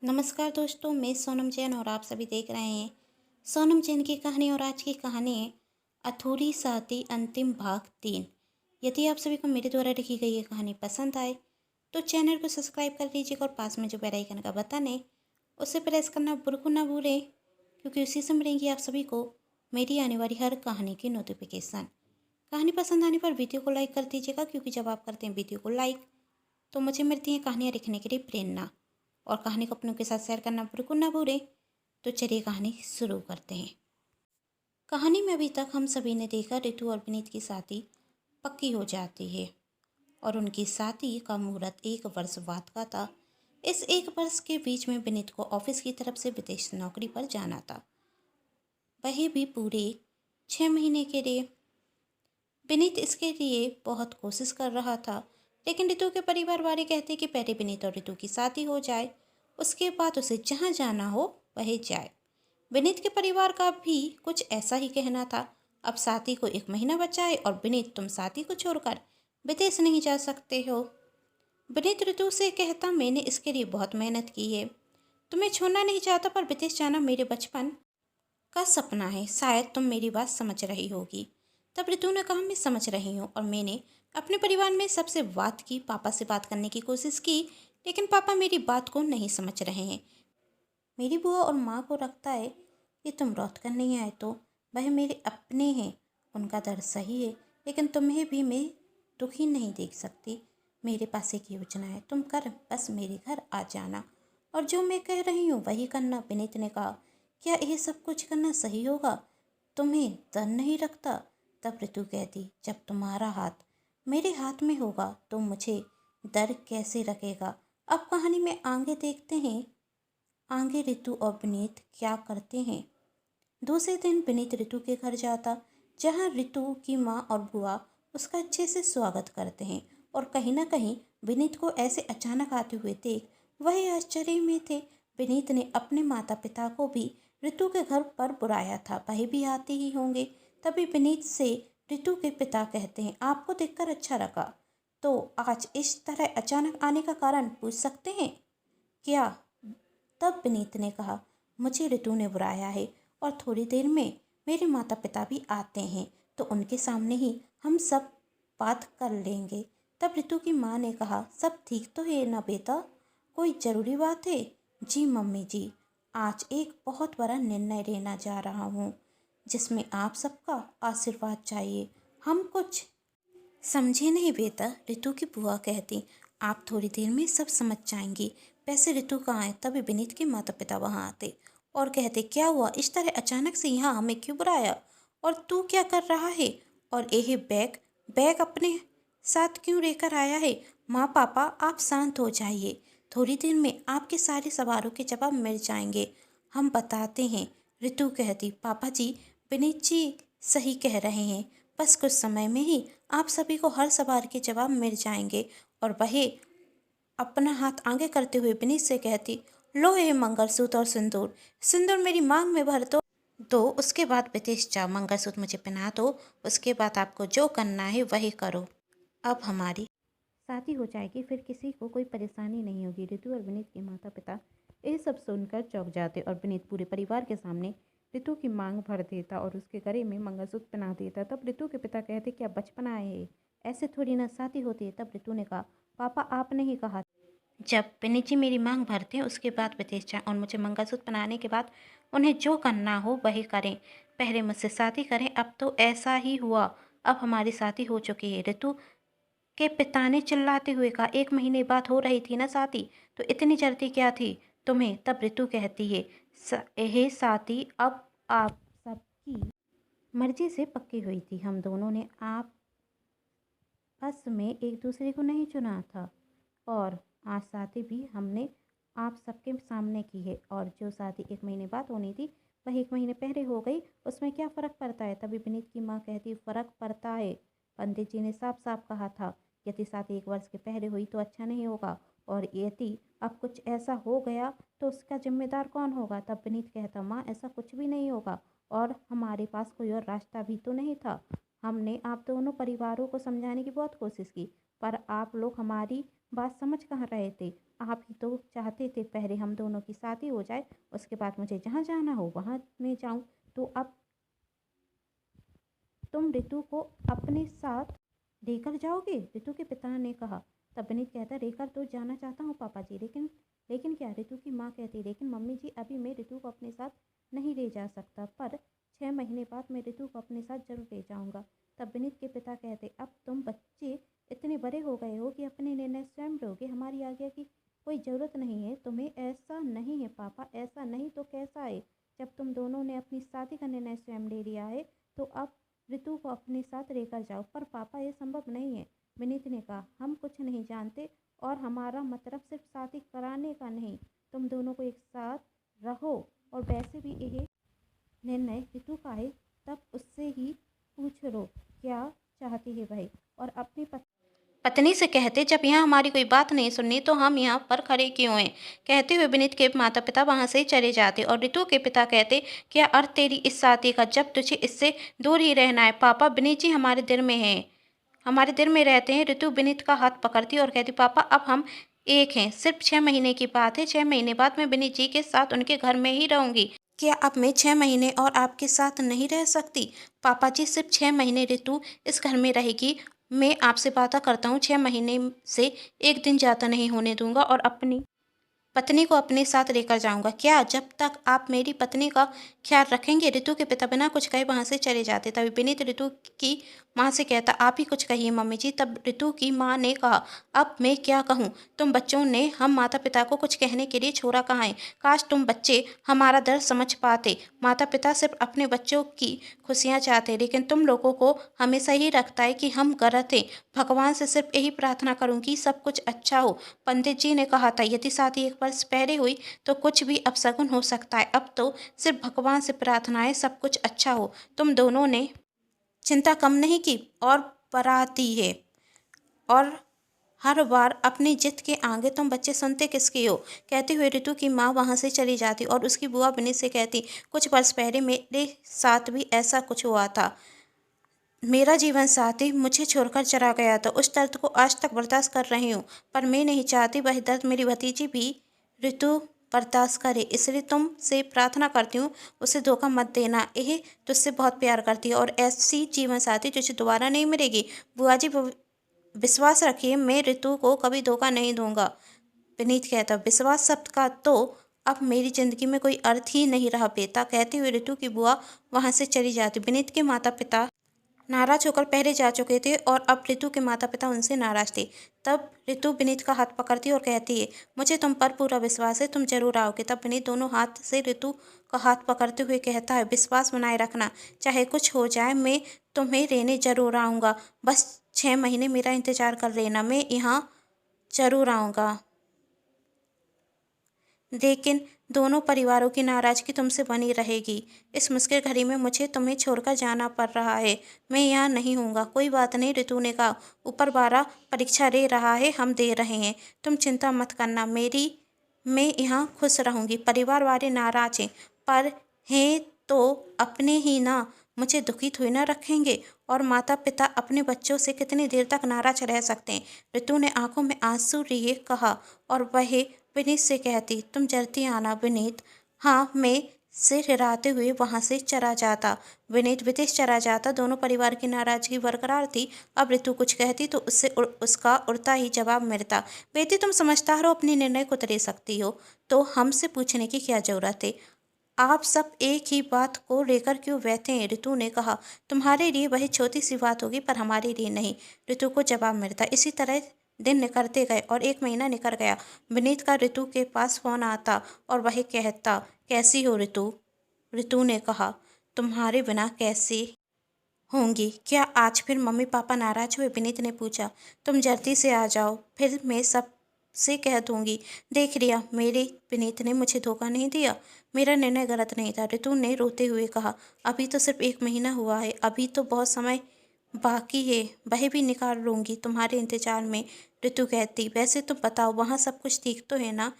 नमस्कार दोस्तों, मैं सोनम जैन और आप सभी देख रहे हैं सोनम जैन की कहानी। और आज की कहानी है अधूरी शादी अंतिम भाग 3। यदि आप सभी को मेरे द्वारा लिखी गई ये कहानी पसंद आए तो चैनल को सब्सक्राइब कर लीजिएगा और पास में जो बेल आइकन का बटन है उसे प्रेस करना बिल्कुल ना भूलें, क्योंकि उसी से मिलेंगी आप सभी को मेरी आने वाली हर कहानी की नोटिफिकेशन। कहानी पसंद आने पर वीडियो को लाइक कर दीजिएगा, क्योंकि जब आप करते हैं वीडियो को लाइक तो मुझे मिलती है कहानियाँ लिखने के लिए प्रेरणा। और कहानी को अपनों के साथ शेयर करना बिल्कुल ना भूलें। तो चलिए कहानी शुरू करते हैं। कहानी में अभी तक हम सभी ने देखा ऋतु और विनीत की शादी पक्की हो जाती है और उनकी शादी का मुहूर्त 1 वर्ष बाद का था। इस 1 वर्ष के बीच में विनीत को ऑफिस की तरफ से विदेश नौकरी पर जाना था, वही भी पूरे 6 महीने के लिए। विनीत इसके लिए बहुत कोशिश कर रहा था, लेकिन ऋतु के परिवार वाले कहते कि पहले विनीत और ऋतु की शादी हो जाए, उसके बाद उसे जहाँ जाना हो वह जाए। विनीत के परिवार का भी कुछ ऐसा ही कहना था। अब शादी को 1 महीना बचा है और विनीत तुम शादी को छोड़कर विदेश नहीं जा सकते हो। विनीत ऋतु से कहता, मैंने इसके लिए बहुत मेहनत की है, तुम्हें छोड़ना नहीं चाहता, पर विदेश जाना मेरे बचपन का सपना है, शायद तुम मेरी बात समझ रही होगी। तब ऋतु ने कहा, मैं समझ रही हूँ और मैंने अपने परिवार में सबसे बात की, पापा से बात करने की कोशिश की, लेकिन पापा मेरी बात को नहीं समझ रहे हैं। मेरी बुआ और माँ को लगता है कि तुम लौट कर नहीं आए तो वह मेरे अपने हैं, उनका दर्द सही है, लेकिन तुम्हें भी मैं दुखी नहीं देख सकती। मेरे पास एक योजना है, तुम कर बस मेरे घर आ जाना और जो मैं कह रही हूँ वही करना। विनीत ने कहा, क्या ये सब कुछ करना सही होगा? तुम्हें डर नहीं लगता? तब ऋतु कहती, जब तुम्हारा हाथ मेरे हाथ में होगा तो मुझे डर कैसे लगेगा। अब कहानी में आगे देखते हैं, आगे ऋतु और विनीत क्या करते हैं। दूसरे दिन विनीत ऋतु के घर जाता, जहां ऋतु की माँ और बुआ उसका अच्छे से स्वागत करते हैं। और कहीं ना कहीं विनीत को ऐसे अचानक आते हुए देख वही आश्चर्य में थे। विनीत ने अपने माता पिता को भी ऋतु के घर पर बुलाया था, वह भी आते ही होंगे। तभी विनीत से ऋतु के पिता कहते हैं, आपको देखकर अच्छा लगा, तो आज इस तरह अचानक आने का कारण पूछ सकते हैं क्या? तब विनीत ने कहा, मुझे ऋतु ने बुलाया है और थोड़ी देर में मेरे माता पिता भी आते हैं, तो उनके सामने ही हम सब बात कर लेंगे। तब ऋतु की माँ ने कहा, सब ठीक तो है ना बेटा, कोई ज़रूरी बात है? जी मम्मी जी, आज एक बहुत बड़ा निर्णय लेना जा रहा हूँ, जिसमें आप सबका आशीर्वाद चाहिए। हम कुछ समझे नहीं बेटा, ऋतु की बुआ कहती, आप थोड़ी देर में सब समझ जाएंगी। वैसे ऋतु कहाँ है? तभी विनीत के माता पिता वहाँ आते और कहते, क्या हुआ इस तरह अचानक से यहाँ हमें क्यों बुलाया, और तू क्या कर रहा है, और यह बैग बैग अपने साथ क्यों लेकर आया है? माँ पापा आप शांत हो जाइए, थोड़ी देर में आपके सारे सवालों के जवाब मिल जाएंगे, हम बताते हैं। ऋतु कहती, पापा जी विनीत जी सही कह रहे हैं, बस कुछ समय में ही आप सभी को हर सवाल के जवाब मिल जाएंगे। और वह अपना हाथ आगे करते हुए विनीत से कहती, लो ये मंगलसूत्र और सिंदूर, सिंदूर मेरी मांग में भर दो, उसके बाद विदेश जाओ, मंगलसूत्र मुझे पहना दो, उसके बाद आपको जो करना है वही करो। अब हमारी शादी हो जाएगी, फिर किसी को कोई परेशानी नहीं होगी। ऋतु और विनीत के माता पिता ये सब सुनकर चौंक जाते और विनीत पूरे परिवार के सामने ऋतु की मांग भर देता और उसके गले में मंगलसूत्र पहना देता। तब ऋतु के पिता कहते, क्या बचपना है, ऐसे थोड़ी ना शादी होती है। तब ऋतु ने कहा, पापा आपने ही कहा, जब विनीत जी मेरी मांग भरते हैं उसके बाद विदेश जाएं और मुझे मंगलसूत्र पहनाने के बाद उन्हें जो करना हो वही करें, पहले मुझसे शादी करें। अब तो ऐसा ही हुआ, अब हमारी शादी हो चुकी है। ऋतु के पिता ने चिल्लाते हुए कहा, 1 महीने बाद हो रही थी ना शादी, तो इतनी जल्दी क्या थी तुम्हें? तब ऋतु कहती है, यह शादी अब आप सबकी मर्जी से पक्की हुई थी, हम दोनों ने आपस में एक दूसरे को नहीं चुना था, और आज शादी भी हमने आप सबके सामने की है, और जो शादी 1 महीने बाद होनी थी वह 1 महीने पहले हो गई, उसमें क्या फ़र्क पड़ता है? तभी विनीत की माँ कहती, फ़र्क पड़ता है, पंडित जी ने साफ साफ कहा था, यदि शादी 1 वर्ष के पहले हुई तो अच्छा नहीं होगा, और यदि अब कुछ ऐसा हो गया तो उसका जिम्मेदार कौन होगा? तब विनीत कहता, माँ ऐसा कुछ भी नहीं होगा, और हमारे पास कोई और रास्ता भी तो नहीं था। हमने आप दोनों परिवारों को समझाने की बहुत कोशिश की, पर आप लोग हमारी बात समझ कहाँ रहे थे। आप ही तो चाहते थे पहले हम दोनों की शादी हो जाए, उसके बाद मुझे जहाँ जाना हो वहाँ मैं जाऊँ। तो अब तुम ऋतु को अपने साथ लेकर जाओगे? ऋतु के पिता ने कहा। तब विनीत कहता, लेकर तो जाना चाहता हूँ पापा जी, लेकिन लेकिन क्या? ऋतु की माँ कहती, लेकिन मम्मी जी अभी मैं ऋतु को अपने साथ नहीं ले जा सकता, पर 6 महीने बाद मैं ऋतु को अपने साथ जरूर ले जाऊंगा। तब विनीत के पिता कहते, अब तुम बच्चे इतने बड़े हो गए हो कि अपने निर्णय स्वयं लोगे, हमारी आज्ञा की कोई ज़रूरत नहीं है तुम्हें। ऐसा नहीं है पापा, ऐसा नहीं तो कैसा है? जब तुम दोनों ने अपनी शादी का निर्णय स्वयं ले लिया है तो अब ऋतु को अपने साथ लेकर जाओ। पर पापा ये संभव नहीं है, विनीत ने कहा। हम कुछ नहीं जानते और हमारा मतलब सिर्फ शादी कराने का नहीं, तुम दोनों को एक साथ रहो। और वैसे भी यह निर्णय ऋतु का है, तब उससे ही पूछ लो क्या चाहती है वह। और अपनी पत्नी से कहते, जब यहाँ हमारी कोई बात नहीं सुननी तो हम यहाँ पर खड़े क्यों हैं? कहते हुए विनीत के माता पिता वहाँ से चले जाते और ऋतु के पिता कहते, क्या अर्थ तेरी इस शादी का जब तुझे इससे दूर ही रहना है? पापा विनीत जी हमारे दिल में हैं, हमारे दिल में रहते हैं। ऋतु विनीत का हाथ पकड़ती और कहती, पापा अब हम एक हैं, सिर्फ 6 महीने की बात है। 6 महीने बाद मैं विनीत जी के साथ उनके घर में ही रहूंगी। क्या अब मैं 6 महीने और आपके साथ नहीं रह सकती? पापा जी सिर्फ 6 महीने ऋतु इस घर में रहेगी। मैं आपसे वादा करता हूँ 6 महीने से एक दिन ज़्यादा नहीं होने दूंगा और अपनी पत्नी को अपने साथ लेकर जाऊंगा। क्या जब तक आप मेरी पत्नी का ख्याल रखेंगे? ऋतु के पिता बिना कुछ कहे वहां से चले जाते। तभी विनीत ऋतु की माँ से कहता, आप ही कुछ कहिए मम्मी जी। तब ऋतु की माँ ने कहा, अब मैं क्या कहूँ? तुम बच्चों ने हम माता पिता को कुछ कहने के लिए छोड़ा कहाँ है? काश तुम बच्चे हमारा दर्द समझ पाते। माता पिता सिर्फ अपने बच्चों की खुशियाँ चाहते, लेकिन तुम लोगों को हमेशा ही लगता है कि हम गलत हैं। भगवान से सिर्फ यही प्रार्थना करूँगी सब कुछ अच्छा हो। पंडित जी ने कहा था, यदि शादी एक वर्ष पहले हुई तो कुछ भी अपशगुन हो सकता है। अब तो सिर्फ भगवान से प्रार्थना है सब कुछ अच्छा हो। तुम दोनों ने चिंता कम नहीं की और बराती है, और हर बार अपनी जिद के आगे तुम बच्चे सुनते किसकी हो? कहते हुए ऋतु की माँ वहाँ से चली जाती और उसकी बुआ विनीत से कहती, कुछ वर्ष पहले मेरे साथ भी ऐसा कुछ हुआ था। मेरा जीवन साथी मुझे छोड़कर चला गया था। उस दर्द को आज तक बर्दाश्त कर रही हूँ, पर मैं नहीं चाहती वह दर्द मेरी भतीजी भी ऋतु बर्दाश्त करे। इसलिए तुमसे प्रार्थना करती हूँ उसे धोखा मत देना। यह तुझसे बहुत प्यार करती है और ऐसी जीवन साथी तुझे दोबारा नहीं मिलेगी। बुआ जी विश्वास रखिए, मैं ऋतु को कभी धोखा नहीं दूंगा। विनीत कहता, विश्वास शब्द का तो अब मेरी जिंदगी में कोई अर्थ ही नहीं रहा बेटा। कहते हुए ऋतु की बुआ वहां से चली जाती। विनीत के माता पिता नाराज होकर पहले जा चुके थे और अब ऋतु के माता पिता उनसे नाराज थे। तब ऋतु विनीत का हाथ पकड़ती और कहती है, मुझे तुम पर पूरा विश्वास है, तुम जरूर आओगे। तब विनीत दोनों हाथ से ऋतु का हाथ पकड़ते हुए कहता है, विश्वास बनाए रखना, चाहे कुछ हो जाए मैं तुम्हें लेने जरूर आऊँगा। बस 6 महीने मेरा इंतजार कर लेना, मैं यहाँ जरूर आऊँगा। लेकिन दोनों परिवारों की नाराजगी तुमसे बनी रहेगी। इस मुश्किल घड़ी में मुझे तुम्हें छोड़कर जाना पड़ रहा है, मैं यहाँ नहीं हूँगा। कोई बात नहीं, ऋतु ने कहा, ऊपर 12 परीक्षा ले रहा है, हम दे रहे हैं, तुम चिंता मत करना। मैं यहाँ खुश रहूँगी। परिवार वाले नाराज हैं, पर हैं तो अपने ही ना, मुझे दुखी थोड़ी ना रखेंगे। और माता पिता अपने बच्चों से कितनी देर तक नाराज रह सकते हैं? ऋतु ने आंखों में आंसू लिए कहा और वह विनीत से कहती, तुम जल्दी आना विनीत। हाँ, मैं सिर हिलाते हुए वहां से चला जाता। विनीत विदेश चला जाता। दोनों परिवार की नाराजगी बरकरार थी। अब ऋतु कुछ कहती तो उसका उड़ता ही जवाब मिलता, बेटी तुम समझदार हो, अपने निर्णय को ले सकती हो, तो हमसे पूछने की क्या जरूरत है? आप सब एक ही बात को लेकर क्यों बैठे हैं? ऋतु ने कहा, तुम्हारे लिए वही छोटी सी बात होगी पर हमारे लिए नहीं, ऋतु को जवाब मिलता। इसी तरह दिन निकलते गए और 1 महीना निकल गया। विनीत का ऋतु के पास फोन आता और वह कहता, कैसी हो ऋतु? ऋतु ने कहा, तुम्हारे बिना कैसे होंगी? क्या आज फिर मम्मी पापा नाराज हुए? विनीत ने पूछा। तुम जल्दी से आ जाओ, फिर मैं सब से कह दूंगी। देख लिया, मेरे विनीत ने मुझे धोखा नहीं दिया, मेरा निर्णय गलत नहीं था। ऋतु ने रोते हुए कहा, अभी तो सिर्फ 1 महीना हुआ है, अभी तो बहुत समय बाकी है, वह भी निकाल लूंगी तुम्हारे इंतजार में। ऋतु कहती, वैसे तुम बताओ वहाँ सब कुछ ठीक तो है ना?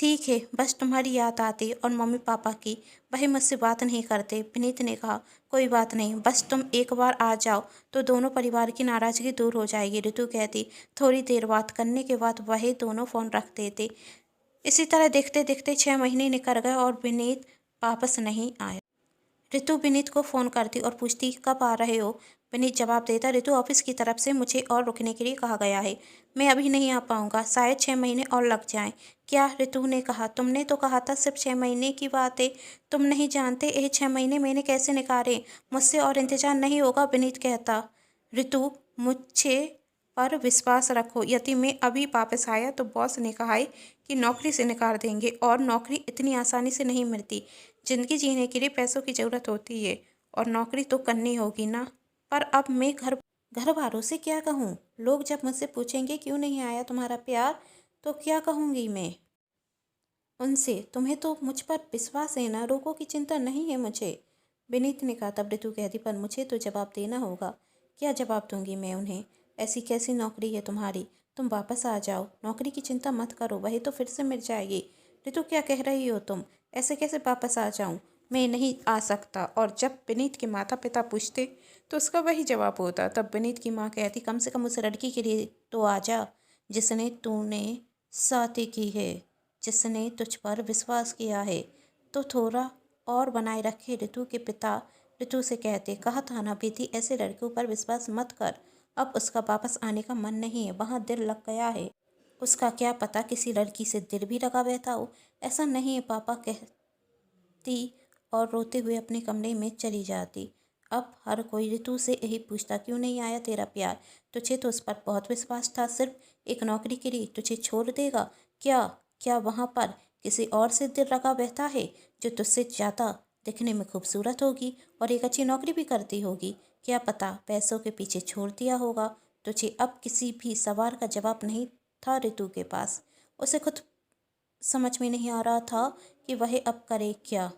ठीक है, बस तुम्हारी याद आती और मम्मी पापा की, वही मुझसे बात नहीं करते। विनीत ने कहा, कोई बात नहीं, बस तुम एक बार आ जाओ तो दोनों परिवार की नाराज़गी दूर हो जाएगी, ऋतु कहती। थोड़ी देर बात करने के बाद वही दोनों फ़ोन रख देते। इसी तरह देखते देखते 6 महीने निकल गए और विनीत वापस नहीं आया। ऋतु विनीत को फ़ोन करती और पूछती, कब आ रहे हो। विनीत जवाब देता, ऋतु ऑफिस की तरफ से मुझे और रुकने के लिए कहा गया है, मैं अभी नहीं आ पाऊंगा, शायद 6 महीने और लग जाएं। क्या, ऋतु ने कहा, तुमने तो कहा था सिर्फ 6 महीने की बात है। तुम नहीं जानते ये 6 महीने मैंने कैसे निकाले। मुझसे और इंतजार नहीं होगा, विनीत कहता। ऋतु, मुझे पर विश्वास रखो, यदि मैं अभी वापस आया तो बॉस ने कहा है कि नौकरी से निकाल देंगे, और नौकरी इतनी आसानी से नहीं मिलती। ज़िंदगी जीने के लिए पैसों की ज़रूरत होती है, और नौकरी तो करनी होगी ना। पर अब मैं घर घर वालों से क्या कहूँ। लोग जब मुझसे पूछेंगे क्यों नहीं आया तुम्हारा प्यार, तो क्या कहूँगी मैं उनसे। तुम्हें तो मुझ पर विश्वास है ना, रोगों की चिंता नहीं है मुझे। विनीत ने कहा। तब ऋतु कहती, पर मुझे तो जवाब देना होगा। क्या जवाब दूंगी मैं उन्हें। ऐसी कैसी नौकरी है तुम्हारी, तुम वापस आ जाओ, नौकरी की चिंता मत करो, वही तो फिर से मिल जाएगी। ऋतु, क्या कह रही हो तुम, ऐसे कैसे वापस आ जाऊं। मैं नहीं आ सकता। और जब विनीत के माता पिता पूछते तो उसका वही जवाब होता। तब विनीत की माँ कहती, कम से कम उस लड़की के लिए तो आ जा जिसने तूने शादी की है, जिसने तुझ पर विश्वास किया है, तो थोड़ा और बनाए रखे। ऋतु के पिता ऋतु से कहते, कहा था ना बेटी, ऐसे लड़कों पर विश्वास मत कर। अब उसका वापस आने का मन नहीं है, वहाँ दिल लग गया है। उसका क्या पता किसी लड़की से दिल भी लगा बैठा हो। ऐसा नहीं है, पापा कहती और रोते हुए अपने कमरे में चली जाती। अब हर कोई ऋतु से यही पूछता, क्यों नहीं आया तेरा प्यार। तुझे तो उस पर बहुत विश्वास था, सिर्फ एक नौकरी के लिए तुझे छोड़ देगा क्या। क्या वहाँ पर किसी और से दिल लगा बहता है, जो तुझसे ज़्यादा दिखने में खूबसूरत होगी और एक अच्छी नौकरी भी करती होगी। क्या पता पैसों के पीछे छोड़ दिया होगा तुझे। अब किसी भी सवाल का जवाब नहीं था ऋतु के पास। उसे खुद समझ में नहीं आ रहा था कि वह अब करे क्या।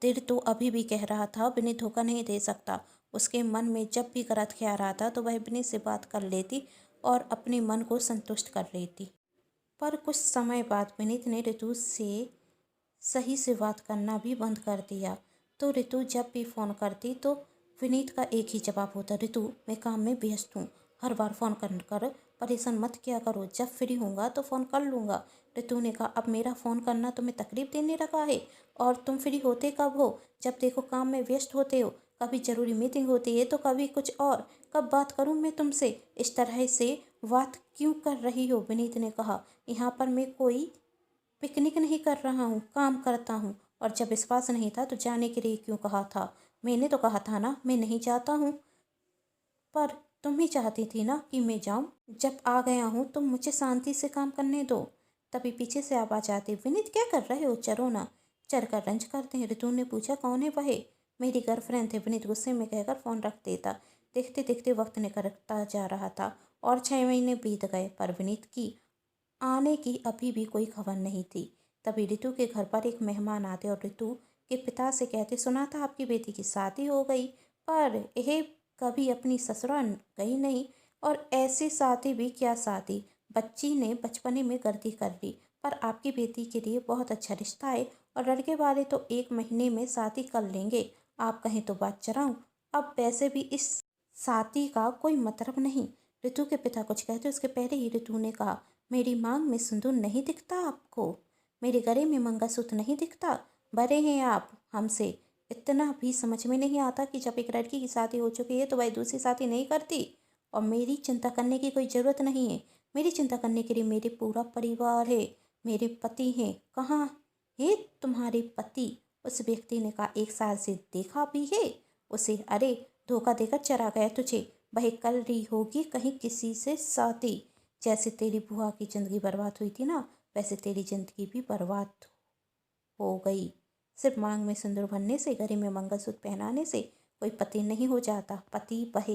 दिल तो अभी भी कह रहा था, विनीत धोखा नहीं दे सकता। उसके मन में जब भी गलत ख्याल आता तो वह विनीत से बात कर लेती और अपने मन को संतुष्ट कर लेती। पर कुछ समय बाद विनीत ने ऋतु से सही से बात करना भी बंद कर दिया। तो ऋतु जब भी फ़ोन करती तो विनीत का एक ही जवाब होता, ऋतु मैं काम में व्यस्त हूँ, हर बार फ़ोन कर परेशान मत किया करो, जब फ्री होऊंगा तो फ़ोन कर लूँगा। ऋतु ने कहा, अब मेरा फ़ोन करना तुम्हें तकलीफ देने लगा है, और तुम फ्री होते कब हो, जब देखो काम में व्यस्त होते हो। कभी ज़रूरी मीटिंग होती है तो कभी कुछ और, कब बात करूँ मैं तुमसे। इस तरह से बात क्यों कर रही हो। विनीत ने कहा, यहाँ पर मैं कोई पिकनिक नहीं कर रहा हूँ, काम करता हूँ। और जब विश्वास नहीं था तो जाने के लिए क्यों कहा था। मैंने तो कहा था ना मैं नहीं चाहता हूँ, पर तुम ही चाहती थी ना कि मैं जाऊँ। जब आ गया हूँ तो मुझे शांति से काम करने दो। तभी पीछे से आवाज़ आती, विनीत क्या कर रहे हो, चलो ना, चल कर लंच करते हैं। ऋतु ने पूछा, कौन है वह। मेरी गर्लफ्रेंड थे, विनीत गुस्से में कहकर फ़ोन रख देता। देखते देखते वक्त निकलता जा रहा था और 6 महीने बीत गए, पर विनीत की आने की अभी भी कोई खबर नहीं थी। तभी ऋतु के घर पर एक मेहमान आते और ऋतु के पिता से कहते, सुना था आपकी बेटी की शादी हो गई, पर यह कभी अपनी ससुराल गई नहीं। और ऐसी शादी भी क्या शादी, बच्ची ने बचपने में गलती कर ली। पर आपकी बेटी के लिए बहुत अच्छा रिश्ता है, और लड़के वाले तो 1 महीने में शादी कर लेंगे। आप कहें तो बात चलाऊं, अब वैसे भी इस शादी का कोई मतलब नहीं। ऋतु के पिता कुछ कहते उसके पहले ही ऋतु ने कहा, मेरी मांग में सिंदूर नहीं दिखता आपको, मेरे गले में मंगलसूत्र नहीं दिखता। बड़े हैं आप हमसे, इतना भी समझ में नहीं आता कि जब एक लड़की की शादी हो चुकी है तो वह दूसरी शादी नहीं करती। और मेरी चिंता करने की कोई ज़रूरत नहीं है। मेरी चिंता करने के लिए मेरे पूरा परिवार है, मेरे पति हैं। कहाँ है तुम्हारे पति। उस व्यक्ति ने कहा, 1 साल से देखा भी है उसे। अरे, धोखा देकर चला गया तुझे, वह कर रही होगी कहीं किसी से शादी। जैसे तेरी बुआ की ज़िंदगी बर्बाद हुई थी ना, वैसे तेरी ज़िंदगी भी बर्बाद हो गई। सिर्फ मांग में सिंदूर भरने से, गले में मंगलसूत्र पहनाने से कोई पति नहीं हो जाता। पति वह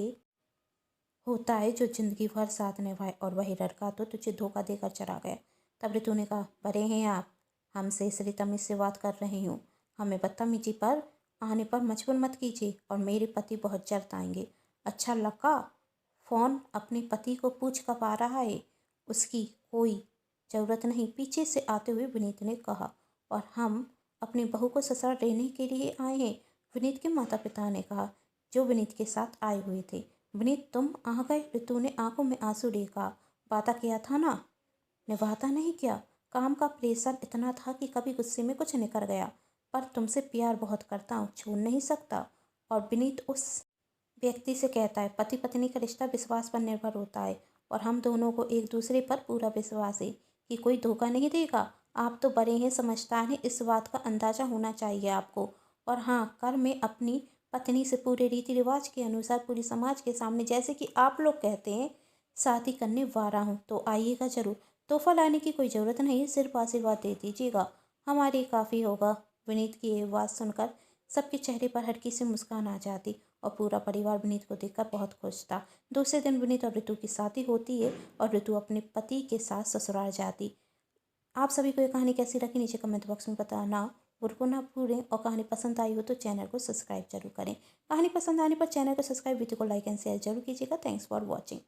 होता है जो जिंदगी भर साथ निभाए, और वही लड़का तो तुझे धोखा देकर चला गया। तब ऋतु ने कहा, बड़े हैं आप हमसे, इसलिए तमीज से बात कर रही हूँ। हमें बदतमीजी पर आने पर मजबूर मत कीजिए, और मेरे पति बहुत जल्द आएंगे। अच्छा लगा, फ़ोन अपने पति को पूछ कब आ रहा है, उसकी कोई ज़रूरत नहीं, पीछे से आते हुए विनीत ने कहा। और हम अपनी बहू को ससुराल रहने के लिए आए हैं, विनीत के माता पिता ने कहा, जो विनीत के साथ आए हुए थे। विनीत तुम आ गए, ऋतु ने आंखों में आंसू ले कहा। वादा किया था ना। ने वादा नहीं किया, काम का प्रेशर इतना था कि कभी गुस्से में कुछ निकल गया, पर तुमसे प्यार बहुत करता हूँ, छोड़ नहीं सकता। और विनीत उस व्यक्ति से कहता है, पति पत्नी का रिश्ता विश्वास पर निर्भर होता है और हम दोनों को एक दूसरे पर पूरा विश्वास है कि कोई धोखा नहीं देगा। आप तो बड़े हैं, समझदार हैं, इस बात का अंदाज़ा होना चाहिए आपको। और हाँ, कल मैं अपनी पत्नी से पूरे रीति रिवाज के अनुसार पूरी समाज के सामने, जैसे कि आप लोग कहते हैं, शादी करने वाला हूँ, तो आइएगा ज़रूर। तोहफा लाने की कोई ज़रूरत नहीं, सिर्फ आशीर्वाद दे दीजिएगा, हमारे काफ़ी होगा। विनीत की ये बात सुनकर सबके चेहरे पर हल्की सी मुस्कान आ जाती और पूरा परिवार विनीत को देखकर बहुत खुश था। दूसरे दिन विनीत और ऋतु की शादी होती है और ऋतु अपने पति के साथ ससुराल जाती। आप सभी को ये कहानी कैसी लगी नीचे कमेंट बॉक्स में बताना बिल्कुल ना भूलें। और कहानी पसंद आई हो तो चैनल को सब्सक्राइब जरूर करें। कहानी पसंद आने पर चैनल को सब्सक्राइब, वीडियो को लाइक एंड शेयर जरूर कीजिएगा। Thanks for watching.